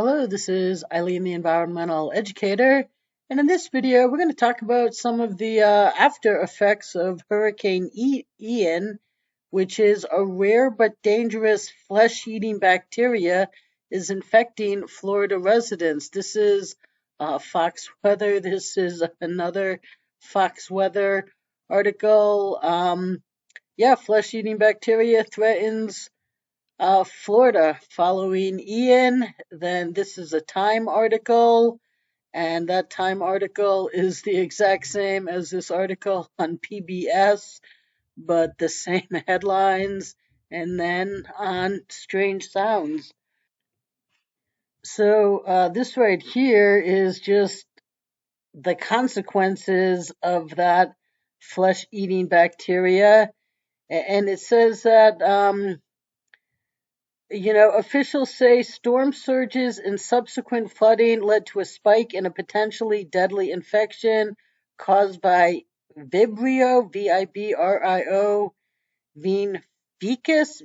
Hello, this is Eileen, the environmental educator, and in this video, we're going to talk about some of the after effects of Hurricane Ian, which is a rare but dangerous flesh-eating bacteria is infecting Florida residents. This is Fox Weather. This is another Fox Weather article. Yeah, flesh-eating bacteria threatens Florida following Ian. Then this is a Time article, and that Time article is the exact same as this article on PBS, but the same headlines, and then on Strange Sounds. So this right here is just the consequences of that flesh-eating bacteria, and it says that officials say storm surges and subsequent flooding led to a spike in a potentially deadly infection caused by Vibrio, Vibrio, Vinficus,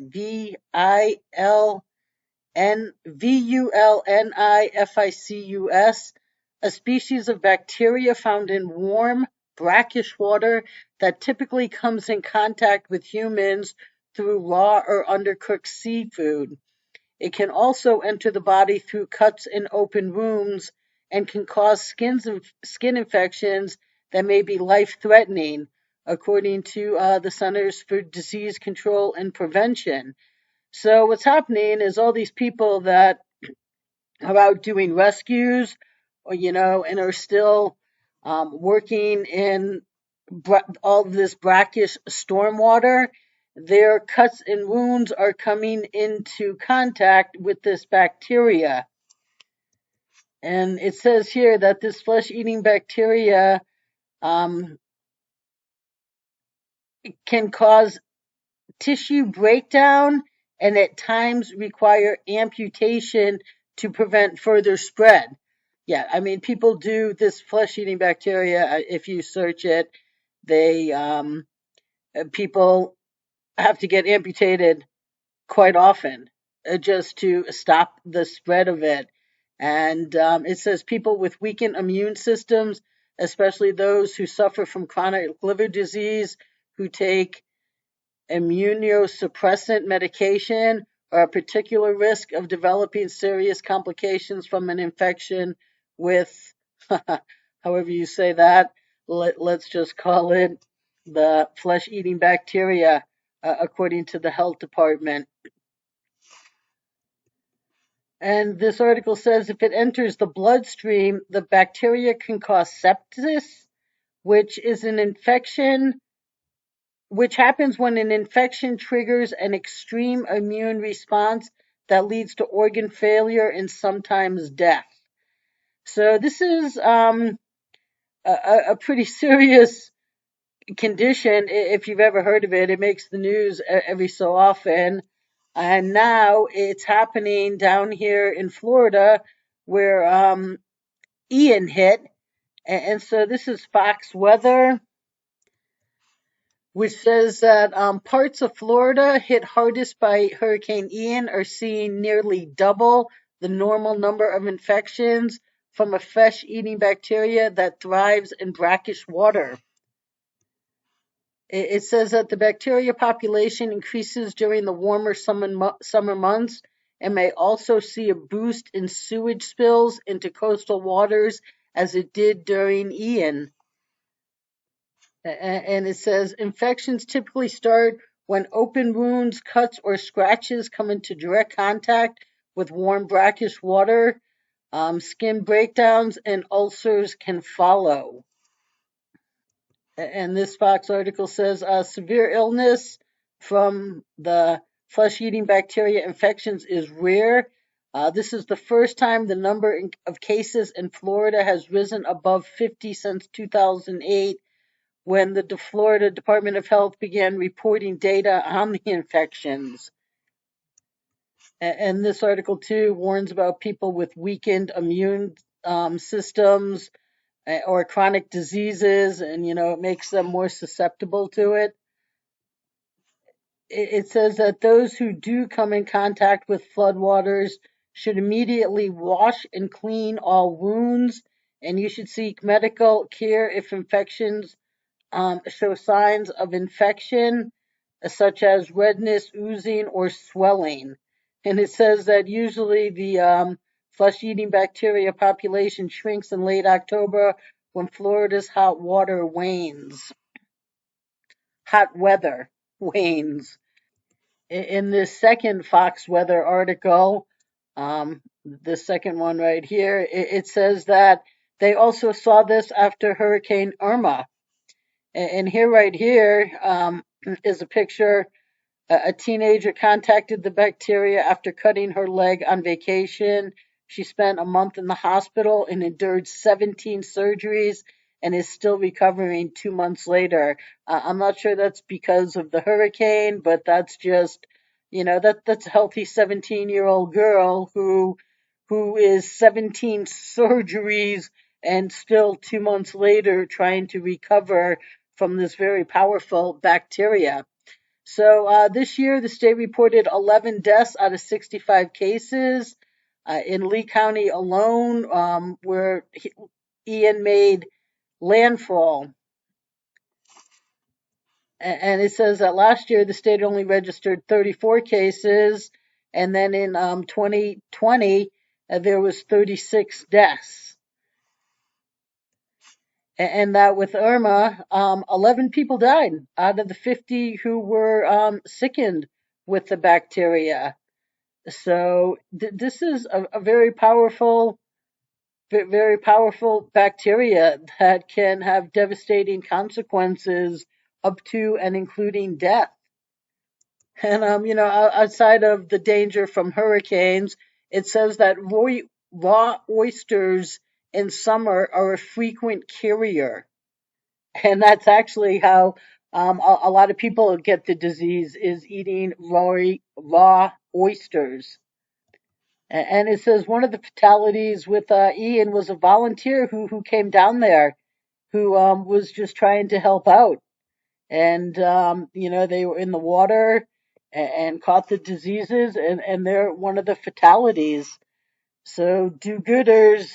Vulnificus, a species of bacteria found in warm, brackish water that typically comes in contact with humans through raw or undercooked seafood. It can also enter the body through cuts and open wounds and can cause skin infections that may be life-threatening, according to the Centers for Disease Control and Prevention. So what's happening is all these people that are out doing rescues, and are still working in all this brackish stormwater, their cuts and wounds are coming into contact with this bacteria. And it says here that this flesh-eating bacteria um, can cause tissue breakdown and at times require amputation to prevent further spread. Yeah, I mean, people do this flesh-eating bacteria. If you search it, they people have to get amputated quite often just to stop the spread of it. And it says people with weakened immune systems, especially those who suffer from chronic liver disease, who take immunosuppressant medication, are at particular risk of developing serious complications from an infection with, however you say that, let's just call it the flesh-eating bacteria, according to the health department. And this article says if it enters the bloodstream, the bacteria can cause sepsis, which is an infection which happens when an infection triggers an extreme immune response that leads to organ failure and sometimes death. So this is a pretty serious condition if you've ever heard of it. It makes the news every so often. And now it's happening down here in Florida where Ian hit. And so this is Fox Weather, which says that parts of Florida hit hardest by Hurricane Ian are seeing nearly double the normal number of infections from a flesh-eating bacteria that thrives in brackish water. It says that the bacteria population increases during the warmer summer months and may also see a boost in sewage spills into coastal waters as it did during Ian. And it says infections typically start when open wounds, cuts, or scratches come into direct contact with warm brackish water. Skin breakdowns and ulcers can follow. And this Fox article says severe illness from the flesh-eating bacteria infections is rare. This is the first time the number of cases in Florida has risen above 50 since 2008, when the Florida Department of Health began reporting data on the infections. And this article, too, warns about people with weakened immune systems or chronic diseases, and, it makes them more susceptible to it. It says that those who do come in contact with floodwaters should immediately wash and clean all wounds, and you should seek medical care if infections show signs of infection, such as redness, oozing, or swelling. And it says that usually the flesh-eating bacteria population shrinks in late October when Florida's hot weather wanes. In this second Fox Weather article, the second one right here, it says that they also saw this after Hurricane Irma. And here, right here, is a picture. A teenager contacted the bacteria after cutting her leg on vacation. She spent a month in the hospital and endured 17 surgeries and is still recovering 2 months later. I'm not sure that's because of the hurricane, but that's just, that's a healthy 17-year-old girl who is 17 surgeries and still 2 months later trying to recover from this very powerful bacteria. So this year, the state reported 11 deaths out of 65 cases in Lee County alone, where Ian made landfall. And it says that last year, the state only registered 34 cases, and then in 2020, there was 36 deaths. And that with Irma, 11 people died out of the 50 who were sickened with the bacteria. So this is a very powerful bacteria that can have devastating consequences up to and including death. And outside of the danger from hurricanes, it says that raw oysters in summer are a frequent carrier, and that's actually how a lot of people get the disease is eating raw oysters. And it says one of the fatalities with Ian was a volunteer who came down there, who was just trying to help out. And, they were in the water and caught the diseases, and they're one of the fatalities. So do-gooders,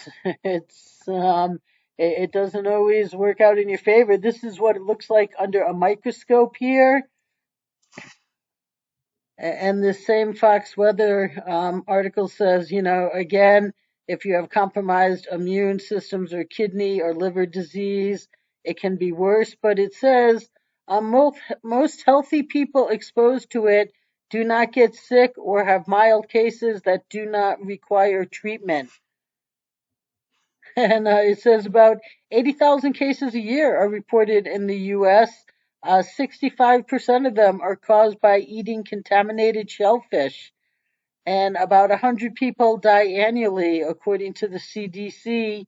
it doesn't always work out in your favor. This is what it looks like under a microscope here. And this same Fox Weather article says, again, if you have compromised immune systems or kidney or liver disease, it can be worse. But it says most healthy people exposed to it do not get sick or have mild cases that do not require treatment. And it says about 80,000 cases a year are reported in the U.S. 65% of them are caused by eating contaminated shellfish. And about 100 people die annually, according to the CDC,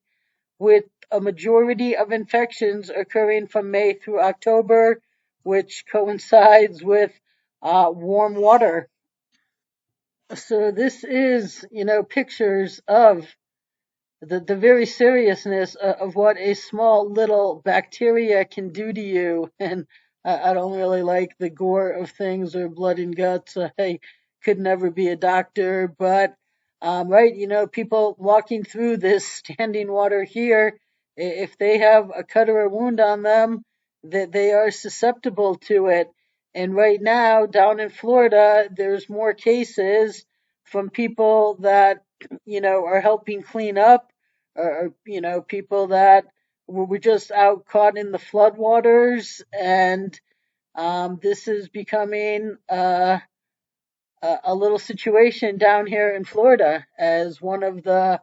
with a majority of infections occurring from May through October, which coincides with warm water. So this is, pictures of the very seriousness of what a small little bacteria can do to you. And I don't really like the gore of things or blood and guts. I could never be a doctor, but right, people walking through this standing water here, if they have a cut or a wound on them, that they are susceptible to it. And right now, down in Florida, there's more cases from people that are helping clean up, or people that were just out caught in the floodwaters, and this is becoming a little situation down here in Florida as one of the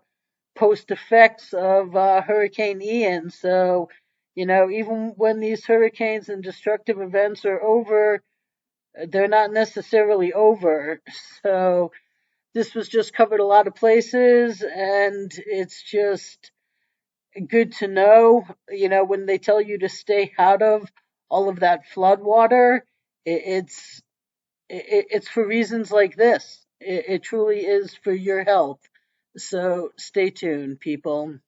post effects of Hurricane Ian. So, even when these hurricanes and destructive events are over, they're not necessarily over. So, this was just covered a lot of places, and it's just good to know, when they tell you to stay out of all of that flood water, it's for reasons like this. It truly is for your health. So stay tuned, people.